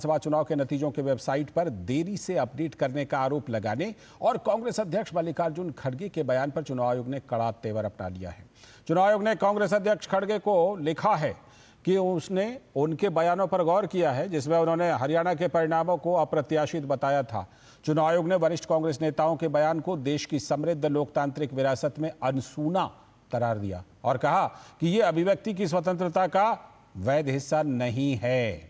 लोकसभा चुनाव के नतीजों के वेबसाइट पर देरी से अपडेट करने का आरोप लगाने और कांग्रेस अध्यक्ष मल्लिकार्जुन खड़गे के बयान पर चुनाव आयोग ने कड़ा तेवर अपना लिया है। चुनाव आयोग ने कांग्रेस अध्यक्ष खड़गे को लिखा है कि उसने उनके बयानों पर गौर किया है जिसमें उन्होंने हरियाणा के परिणामों को अप्रत्याशित बताया था। चुनाव आयोग ने वरिष्ठ कांग्रेस नेताओं के बयान को देश की समृद्ध लोकतांत्रिक विरासत में अनसुना करार दिया और कहा कि यह अभिव्यक्ति की स्वतंत्रता का वैध हिस्सा नहीं है।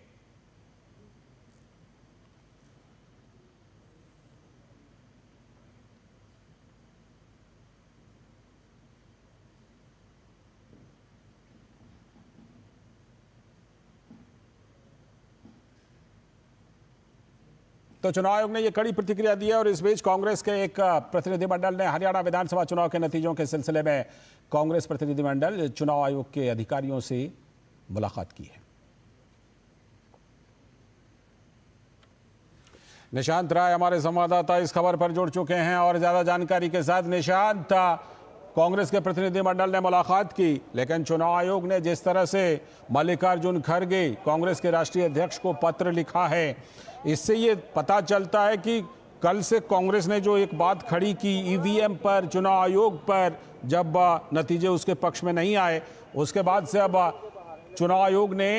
तो चुनाव आयोग ने यह कड़ी प्रतिक्रिया दी है और इस बीच कांग्रेस के एक प्रतिनिधिमंडल ने हरियाणा विधानसभा चुनाव के नतीजों के सिलसिले में कांग्रेस प्रतिनिधिमंडल चुनाव आयोग के अधिकारियों से मुलाकात की है। निशांत राय हमारे संवाददाता इस खबर पर जुड़ चुके हैं और ज्यादा जानकारी के साथ। निशांत, कांग्रेस के प्रतिनिधिमंडल ने मुलाकात की, लेकिन चुनाव आयोग ने जिस तरह से मल्लिकार्जुन खड़गे कांग्रेस के राष्ट्रीय अध्यक्ष को पत्र लिखा है, इससे ये पता चलता है कि कल से कांग्रेस ने जो एक बात खड़ी की ईवीएम पर, चुनाव आयोग पर, जब नतीजे उसके पक्ष में नहीं आए, उसके बाद से अब चुनाव आयोग ने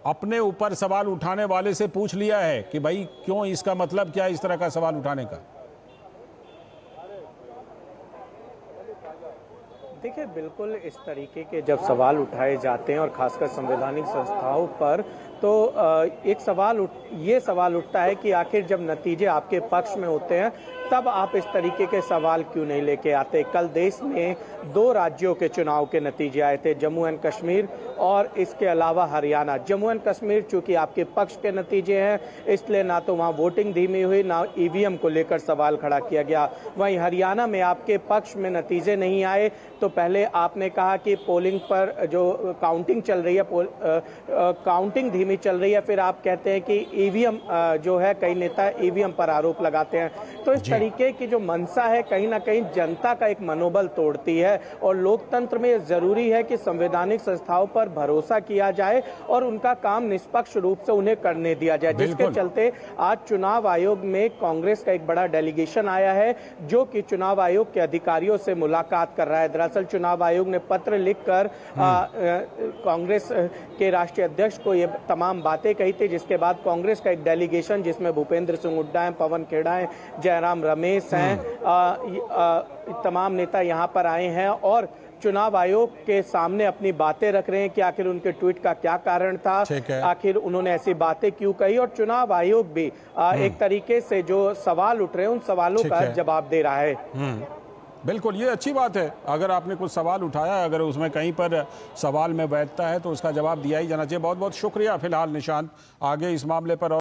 अपने ऊपर सवाल उठाने वाले से पूछ लिया है कि भाई क्यों, इसका मतलब क्या है इस तरह का सवाल उठाने का। देखिए, बिल्कुल इस तरीके के जब सवाल उठाए जाते हैं और खासकर संवैधानिक संस्थाओं पर, तो एक ये सवाल उठता है कि आखिर जब नतीजे आपके पक्ष में होते हैं तब आप इस तरीके के सवाल क्यों नहीं लेके आते। कल देश में 2 राज्यों के चुनाव के नतीजे आए थे, जम्मू एंड कश्मीर और इसके अलावा हरियाणा। जम्मू एंड कश्मीर चूंकि आपके पक्ष के नतीजे हैं, इसलिए ना तो वहां वोटिंग धीमी हुई, ना ईवीएम को लेकर सवाल खड़ा किया गया। वहीं हरियाणा में आपके पक्ष में नतीजे नहीं आए, तो पहले आपने कहा कि पोलिंग पर जो काउंटिंग चल रही है, काउंटिंग धीमी चल रही है, फिर आप कहते हैं कि ईवीएम जो है, कई नेता ईवीएम पर आरोप लगाते हैं। तो इस तरीके की जो मंशा है कहीं ना कहीं जनता का एक मनोबल तोड़ती है और लोकतंत्र में जरूरी है कि संवैधानिक संस्थाओं पर भरोसा किया जाए और उनका काम निष्पक्ष रूप से उन्हें करने दिया जाए, जिसके चलते आज चुनाव आयोग में कांग्रेस का एक बड़ा डेलीगेशन आया है जो कि चुनाव आयोग के अधिकारियों से मुलाकात कर रहा है। दरअसल चुनाव आयोग ने पत्र लिखकर कांग्रेस के राष्ट्रीय अध्यक्ष को ये तमाम बातें कही थी, जिसके बाद कांग्रेस का एक डेलीगेशन जिसमें भूपेंद्र सिंह हुड्डा हैं, पवन खेड़ा हैं, जयराम रमेश हैं, तमाम नेता यहां पर आए हैं और चुनाव आयोग के सामने अपनी बातें रख रहे हैं कि आखिर उनके ट्वीट का क्या कारण था, आखिर उन्होंने ऐसी बातें क्यों कही। और चुनाव आयोग भी एक तरीके से जो सवाल उठ रहे हैं उन सवालों का जवाब दे रहा है। बिल्कुल, ये अच्छी बात है। अगर आपने कुछ सवाल उठाया, अगर उसमें कहीं पर सवाल में वैधता है तो उसका जवाब दिया ही जाना चाहिए। बहुत बहुत शुक्रिया फिलहाल निशांत, आगे इस मामले पर